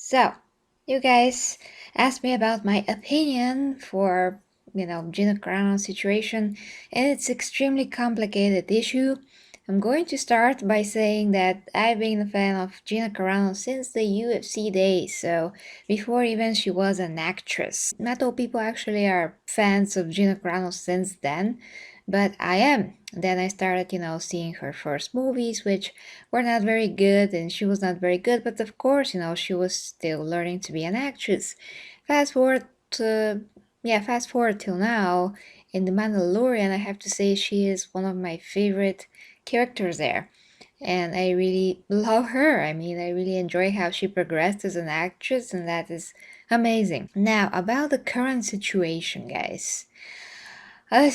So, you guys asked me about my opinion for, Gina Carano situation, and it's extremely complicated issue. I'm going to start by saying that I've been a fan of Gina Carano since the UFC days, so before even she was an actress. Not all people actually are fans of Gina Carano since then, but I am. Then I started, seeing her first movies, which were not very good, and she was not very good, but of course, she was still learning to be an actress. Fast forward to, fast forward till now, in The Mandalorian, I have to say she is one of my favorite characters there. And I really love her. I mean, I really enjoy how she progressed as an actress, and that is amazing. Now, about the current situation, guys. Uh,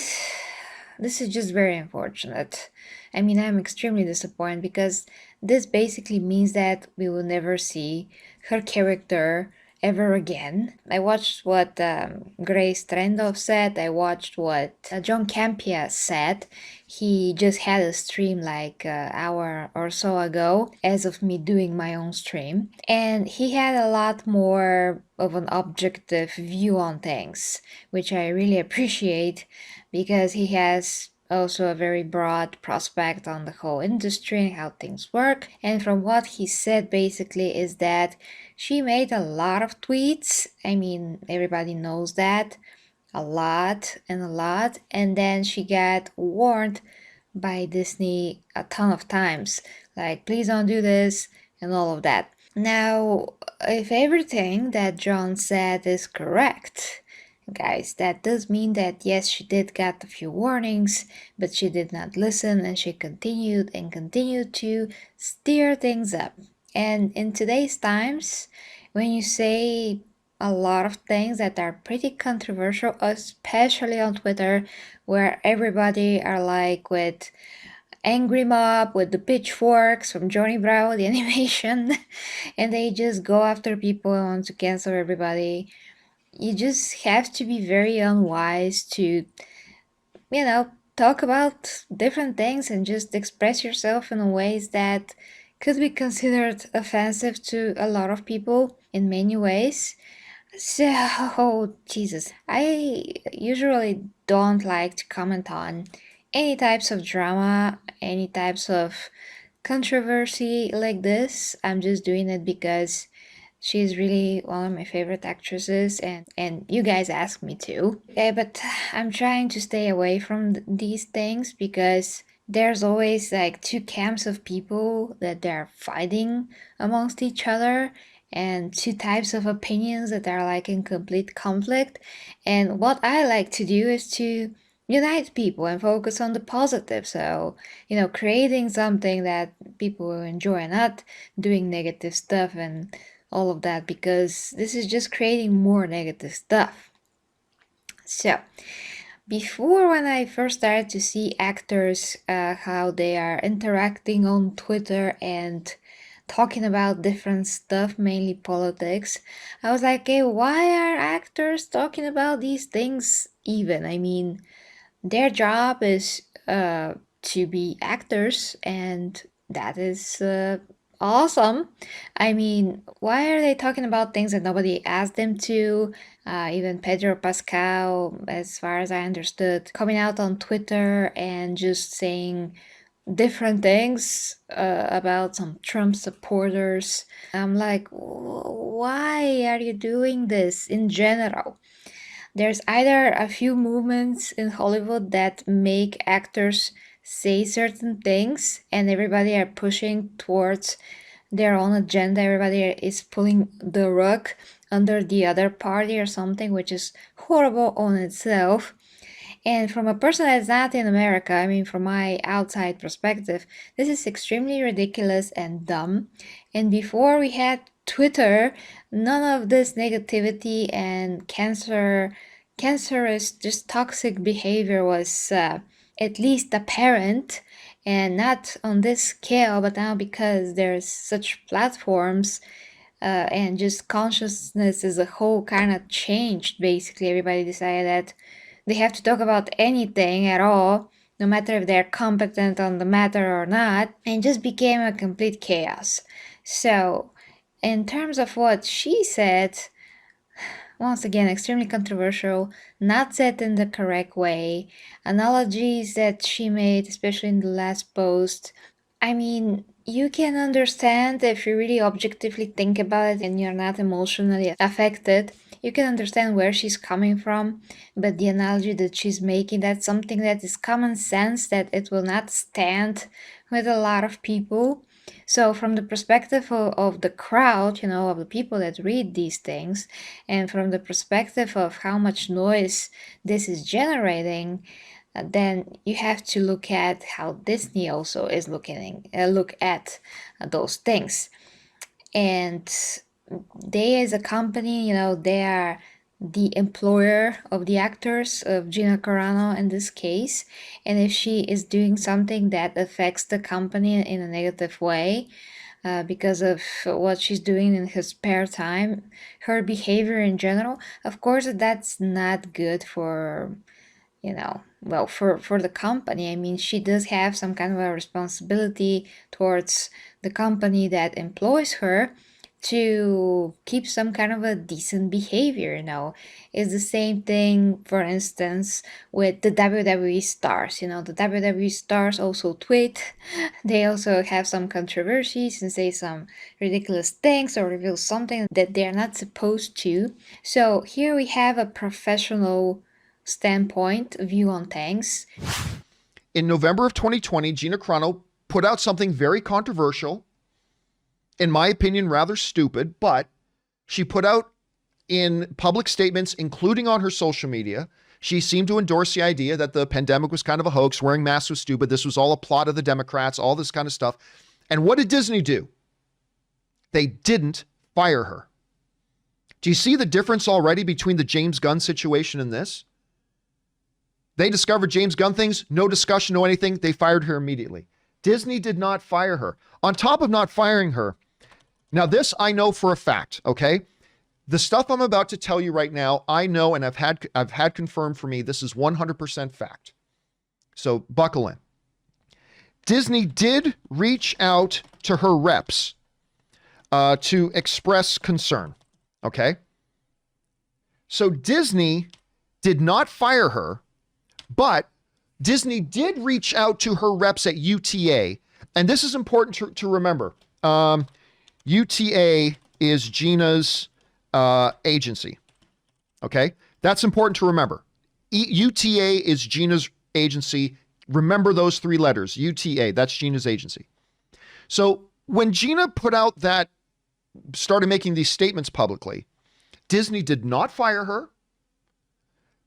this is just very unfortunate. I mean, I'm extremely disappointed because this basically means that we will never see her character ever again. I watched what Grace Trendov said. I watched what John Campea said. He just had a stream like an hour or so ago, as of me doing my own stream. And he had a lot more of an objective view on things, which I really appreciate because he has also a very broad prospect on the whole industry and how things work. And from what he said basically is that she made a lot of tweets. I mean, everybody knows that. A lot and a lot. And then she got warned by Disney a ton of times. Like, please don't do this and all of that. Now, if everything that John said is correct, guys, that does mean that yes, she did get a few warnings, but she did not listen and she continued and continued to stir things up. And in today's times, when you say a lot of things that are pretty controversial, especially on Twitter, where everybody are like with angry mob with the pitchforks from Johnny Bravo, the animation, and they just go after people and want to cancel everybody. You just have to be very unwise to, talk about different things and just express yourself in ways that could be considered offensive to a lot of people in many ways. So, Jesus, I usually don't like to comment on any types of drama, any types of controversy like this. I'm just doing it because she's really one of my favorite actresses, and you guys asked me to. Okay, but I'm trying to stay away from these things because there's always like two camps of people that they're fighting amongst each other, and two types of opinions that are like in complete conflict. And what I like to do is to unite people and focus on the positive. So, creating something that people will enjoy, not doing negative stuff and all of that, because this is just creating more negative stuff. So, before, when I first started to see actors, how they are interacting on Twitter and talking about different stuff, mainly politics, I was like, hey, why are actors talking about these things even? I mean, their job is to be actors, and that is awesome. I mean, why are they talking about things that nobody asked them to? Even Pedro Pascal, as far as I understood, coming out on Twitter and just saying different things about some Trump supporters. I'm like, why are you doing this in general? There's either a few movements in Hollywood that make actors say certain things and everybody are pushing towards their own agenda. Everybody is pulling the rug under the other party or something, which is horrible on itself. And from a person that's not in America, I mean, from my outside perspective, this is extremely ridiculous and dumb. And before we had Twitter, none of this negativity and cancerous, just toxic behavior was at least apparent, and not on this scale, but now because there's such platforms and just consciousness as a whole kind of changed. Basically, everybody decided that they have to talk about anything at all, no matter if they're competent on the matter or not, and just became a complete chaos. So, In terms of what she said, once again, extremely controversial, not said in the correct way. Analogies that she made, especially in the last post, I mean, you can understand if you really objectively think about it and you're not emotionally affected. You can understand where she's coming from, but the analogy that she's making, that's something that is common sense, that it will not stand with a lot of people. So, from the perspective of the crowd, of the people that read these things, and from the perspective of how much noise this is generating, then you have to look at how Disney also is look at those things. And they, as a company, they are the employer of the actors, of Gina Carano in this case. And if she is doing something that affects the company in a negative way, because of what she's doing in her spare time, her behavior in general, of course, that's not good for, well, for the company. I mean, she does have some kind of a responsibility towards the company that employs her to keep some kind of a decent behavior. It's the same thing, for instance, with the WWE stars. The WWE stars also tweet. They also have some controversies and say some ridiculous things or reveal something that they're not supposed to. So here we have a professional standpoint view on things. In November of 2020, Gina Carano put out something very controversial, in my opinion, rather stupid, but she put out in public statements, including on her social media, she seemed to endorse the idea that the pandemic was kind of a hoax, wearing masks was stupid, this was all a plot of the Democrats, all this kind of stuff. And what did Disney do? They didn't fire her. Do you see the difference already between the James Gunn situation and this? They discovered James Gunn things, no discussion, no anything. They fired her immediately. Disney did not fire her. On top of not firing her, now this I know for a fact, okay? The stuff I'm about to tell you right now, I know and I've had confirmed for me, this is 100% fact. So buckle in. Disney did reach out to her reps to express concern, okay? So Disney did not fire her, but Disney did reach out to her reps at UTA, and this is important to remember. UTA is Gina's agency, okay? That's important to remember. UTA is Gina's agency. Remember those three letters, UTA, that's Gina's agency. So when Gina put out that, started making these statements publicly, Disney did not fire her.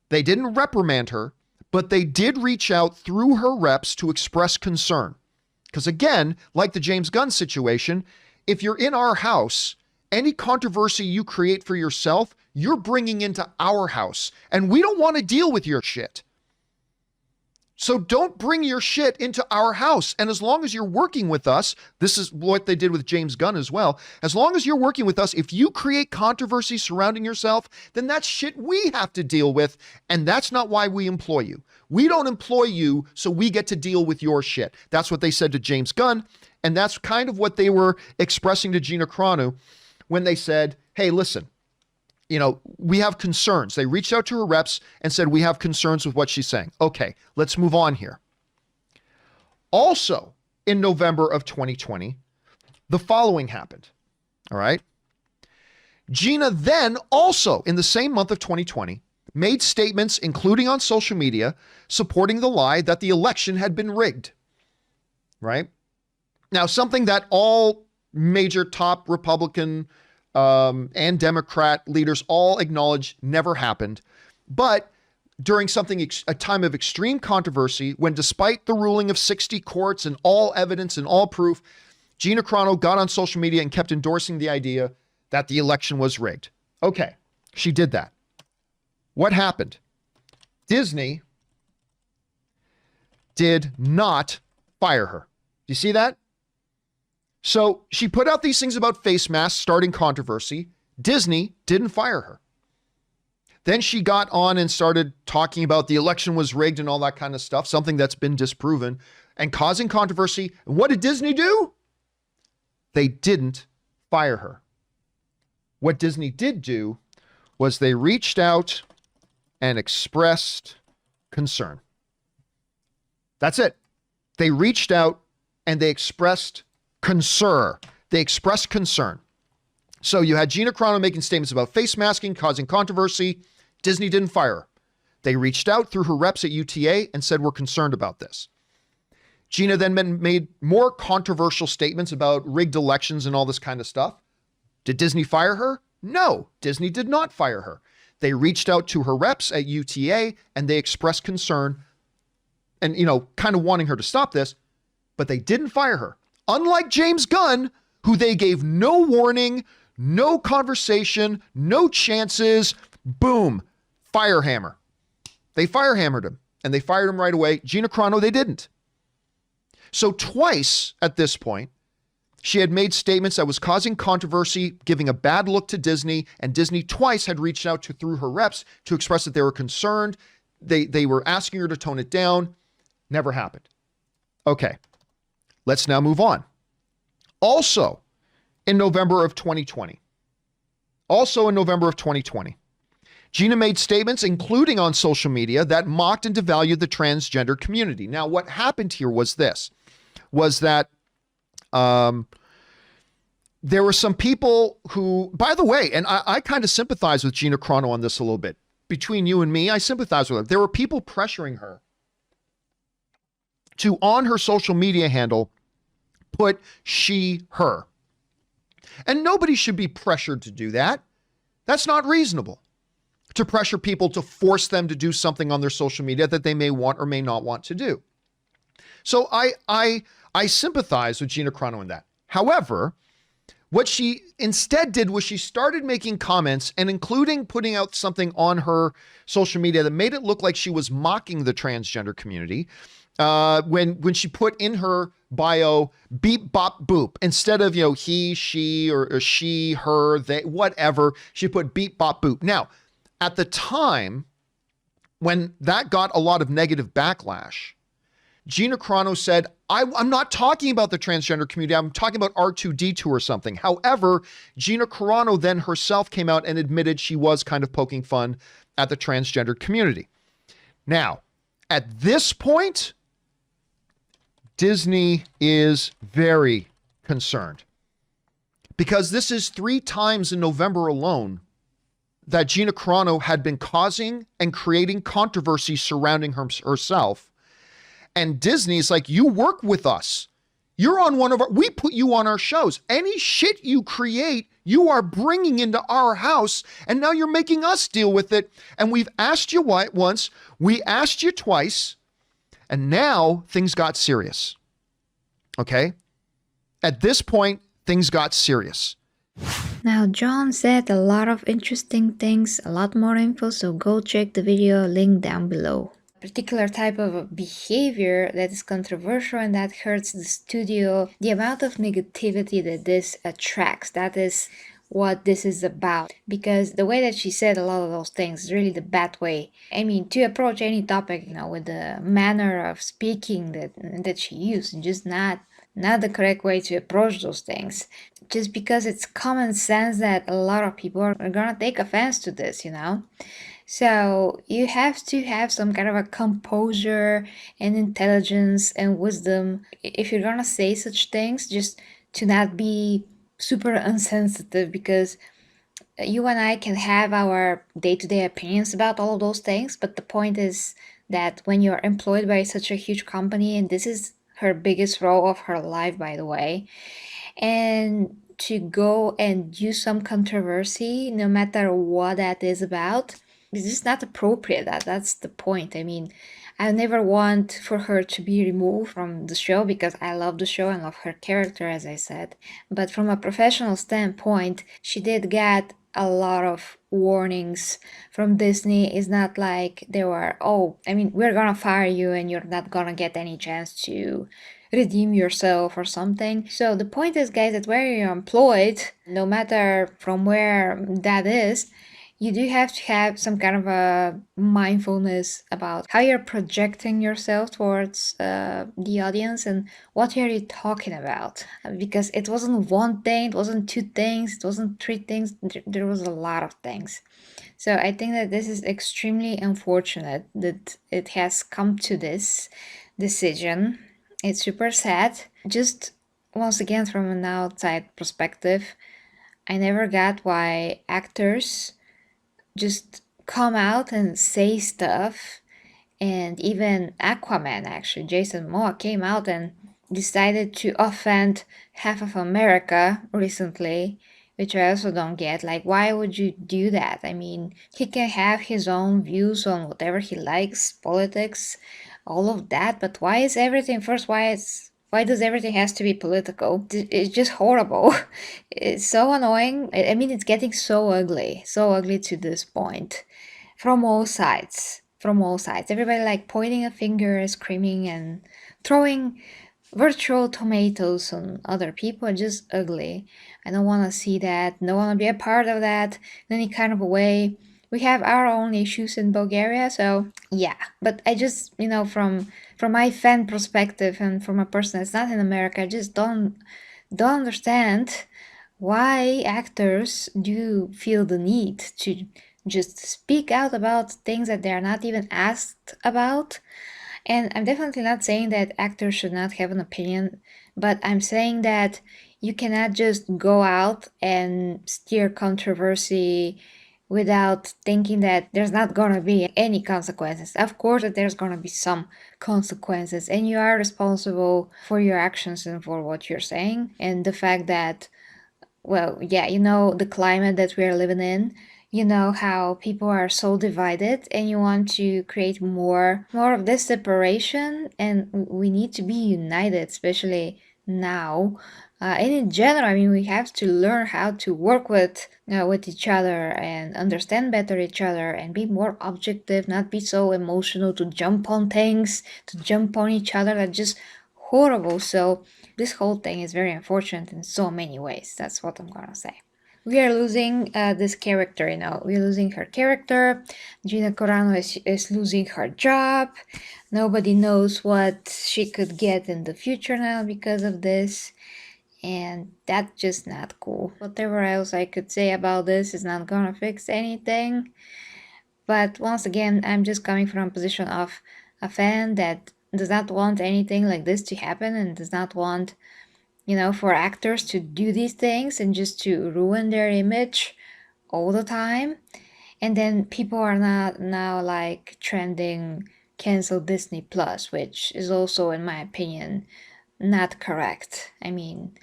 They didn't reprimand her, but they did reach out through her reps to express concern. Because again, like the James Gunn situation, if you're in our house, any controversy you create for yourself, you're bringing into our house, and we don't want to deal with your shit. So don't bring your shit into our house. And as long as you're working with us, this is what they did with James Gunn as well. As long as you're working with us, if you create controversy surrounding yourself, then that's shit we have to deal with. And that's not why we employ you. We don't employ you so we get to deal with your shit. That's what they said to James Gunn. And that's kind of what they were expressing to Gina Carano when they said, hey, listen, we have concerns. They reached out to her reps and said, we have concerns with what she's saying. Okay, let's move on here. Also, in November of 2020, the following happened. All right. Gina then also, in the same month of 2020, made statements, including on social media, supporting the lie that the election had been rigged. Right? Now, something that all major top Republican and Democrat leaders all acknowledge never happened. But during a time of extreme controversy, when despite the ruling of 60 courts and all evidence and all proof, Gina Carano got on social media and kept endorsing the idea that the election was rigged. Okay, she did that. What happened? Disney did not fire her. Do you see that? So she put out these things about face masks, starting controversy. Disney didn't fire her. Then she got on and started talking about the election was rigged and all that kind of stuff, something that's been disproven and causing controversy. And what did Disney do? They didn't fire her. What Disney did do was they reached out and expressed concern. That's it. They reached out and they expressed concern. They expressed concern. So you had Gina Carano making statements about face masking, causing controversy. Disney didn't fire her. They reached out through her reps at UTA and said, we're concerned about this. Gina then made more controversial statements about rigged elections and all this kind of stuff. Did Disney fire her? No, Disney did not fire her. They reached out to her reps at UTA and they expressed concern and, kind of wanting her to stop this, but they didn't fire her. Unlike James Gunn, who they gave no warning, no conversation, no chances, boom, fire hammer. They fire hammered him and they fired him right away. Gina Carano, they didn't. So twice at this point, she had made statements that was causing controversy, giving a bad look to Disney, and Disney twice had reached out to through her reps to express that they were concerned. They were asking her to tone it down. Never happened. Okay, let's now move on. Also in November of 2020, Gina made statements, including on social media, that mocked and devalued the transgender community. Now, what happened here was that there were some people who, by the way, and I kind of sympathize with Gina Carano on this a little bit. Between you and me, I sympathize with her. There were people pressuring her to, on her social media handle, put she, her. And nobody should be pressured to do that. That's not reasonable. To pressure people to force them to do something on their social media that they may want or may not want to do. So I sympathize with Gina Carano in that. However, what she instead did was she started making comments and including putting out something on her social media that made it look like she was mocking the transgender community. When she put in her bio, beep, bop, boop, instead of, he, she, or she, her, they, whatever, she put beep, bop, boop. Now, at the time when that got a lot of negative backlash, Gina Carano said, I'm not talking about the transgender community. I'm talking about R2D2 or something. However, Gina Carano then herself came out and admitted she was kind of poking fun at the transgender community. Now, at this point, Disney is very concerned because this is 3 times in November alone that Gina Carano had been causing and creating controversy surrounding herself. And Disney's like, you work with us. You're on we put you on our shows. Any shit you create, you are bringing into our house, and now you're making us deal with it. And we've asked you once, we asked you twice, and now things got serious. Okay? At this point, things got serious. Now, John said a lot of interesting things, a lot more info, so go check the video link down below. Particular type of behavior that is controversial and that hurts the studio, the amount of negativity that this attracts, that is what this is about. Because the way that she said a lot of those things is really the bad way. I mean, to approach any topic, with the manner of speaking that she used, just not the correct way to approach those things. Just because it's common sense that a lot of people are gonna take offense to this, So you have to have some kind of a composure and intelligence and wisdom if you're gonna say such things, just to not be super insensitive, because you and I can have our day-to-day opinions about all of those things, but the point is that when you're employed by such a huge company, and this is her biggest role of her life, by the way, and to go and do some controversy, no matter what that is about, it's just not appropriate. That's the point. I mean, I never want for her to be removed from the show because I love the show and love her character, as I said. But from a professional standpoint, she did get a lot of warnings from Disney. It's not like they were, we're gonna fire you and you're not gonna get any chance to redeem yourself or something. So the point is, guys, that where you're employed, no matter from where that is, you do have to have some kind of a mindfulness about how you're projecting yourself towards the audience and what are you talking about. Because it wasn't one thing, it wasn't two things, it wasn't three things, there was a lot of things. So I think that this is extremely unfortunate that it has come to this decision. It's super sad. Just once again, from an outside perspective, I never got why actors just come out and say stuff. And even Aquaman, actually, Jason Momoa came out and decided to offend half of America recently, which I also don't get. Like, why would you do that? I mean, he can have his own views on whatever he likes, politics, all of that, but why is everything first? Why does everything has to be political? It's just horrible. It's so annoying. I mean, it's getting so ugly to this point from all sides. From all sides. Everybody like pointing a finger, screaming, and throwing virtual tomatoes on other people are just ugly. I don't want to see that. Don't want to be a part of that in any kind of a way. We have our own issues in Bulgaria, so yeah. But I just, from my fan perspective and from a person that's not in America, I just don't understand why actors do feel the need to just speak out about things that they're not even asked about. And I'm definitely not saying that actors should not have an opinion, but I'm saying that you cannot just go out and steer controversy without thinking that there's not gonna be any consequences. Of course that there's gonna be some consequences, and you are responsible for your actions and for what you're saying. And the fact that, well, yeah, the climate that we're living in, how people are so divided, and you want to create more of this separation, and we need to be united, especially now. And in general, I mean, we have to learn how to work with each other and understand better each other and be more objective, not be so emotional to jump on things, to jump on each other. That's just horrible. So this whole thing is very unfortunate in so many ways. That's what I'm gonna say. We are losing this character, we're losing her character. Gina Carano is losing her job. Nobody knows what she could get in the future now because of this. And that's just not cool. Whatever else I could say about this is not gonna fix anything. But once again, I'm just coming from a position of a fan that does not want anything like this to happen and does not want, for actors to do these things and just to ruin their image all the time. And then people are not now like trending cancel Disney Plus, which is also, in my opinion, not correct. I mean,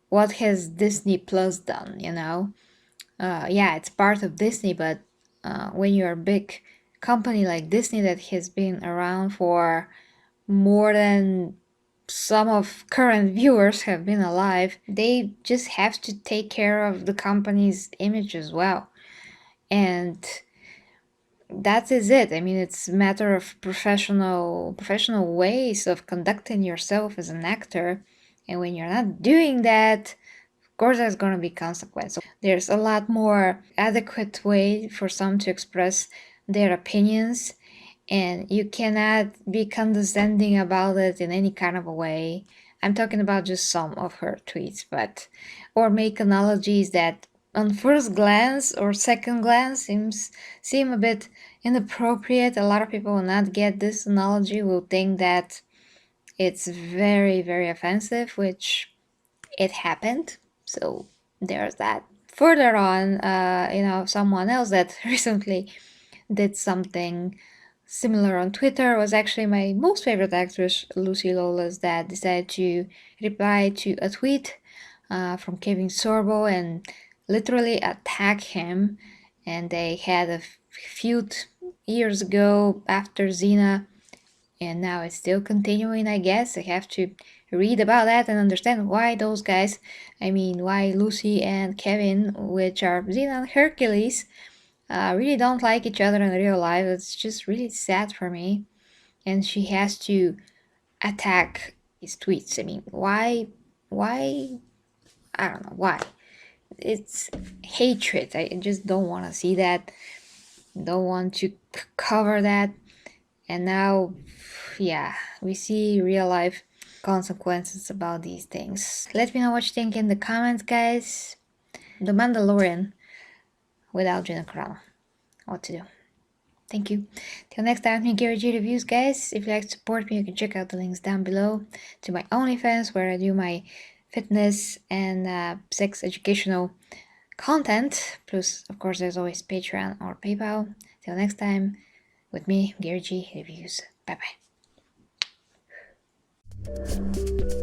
what has Disney Plus done, yeah, it's part of Disney, but when you're a big company like Disney that has been around for more than some of current viewers have been alive, they just have to take care of the company's image as well. And that is it. I mean, it's a matter of professional ways of conducting yourself as an actor. And when you're not doing that, of course there's going to be consequences. There's a lot more adequate way for some to express their opinions, and you cannot be condescending about it in any kind of a way. I'm talking about just some of her tweets, or make analogies that on first glance or second glance seem a bit inappropriate. A lot of people will not get this analogy, will think that it's very, very offensive, which it happened. So there's that. Further on, someone else that recently did something similar on Twitter was actually my most favorite actress, Lucy Lawless, that decided to reply to a tweet from Kevin Sorbo and literally attack him. And they had a feud years ago after Xena, and now it's still continuing, I guess. I have to read about that and understand why those guys, I mean, why Lucy and Kevin, which are Xena and Hercules, really don't like each other in real life. It's just really sad for me. And she has to attack his tweets. I mean, why? I don't know why. it's hatred. I just don't want to see that. Don't want to cover that. And now, yeah, we see real life consequences about these things. Let me know what you think in the comments, guys. The Mandalorian without Gina Carano. What to do? Thank you. Till next time, me Gary G reviews, guys. If you'd like to support me, you can check out the links down below to my OnlyFans, where I do my fitness and sex educational content. Plus, of course, there's always Patreon or PayPal. Till next time, with me, Gary G reviews. Bye bye.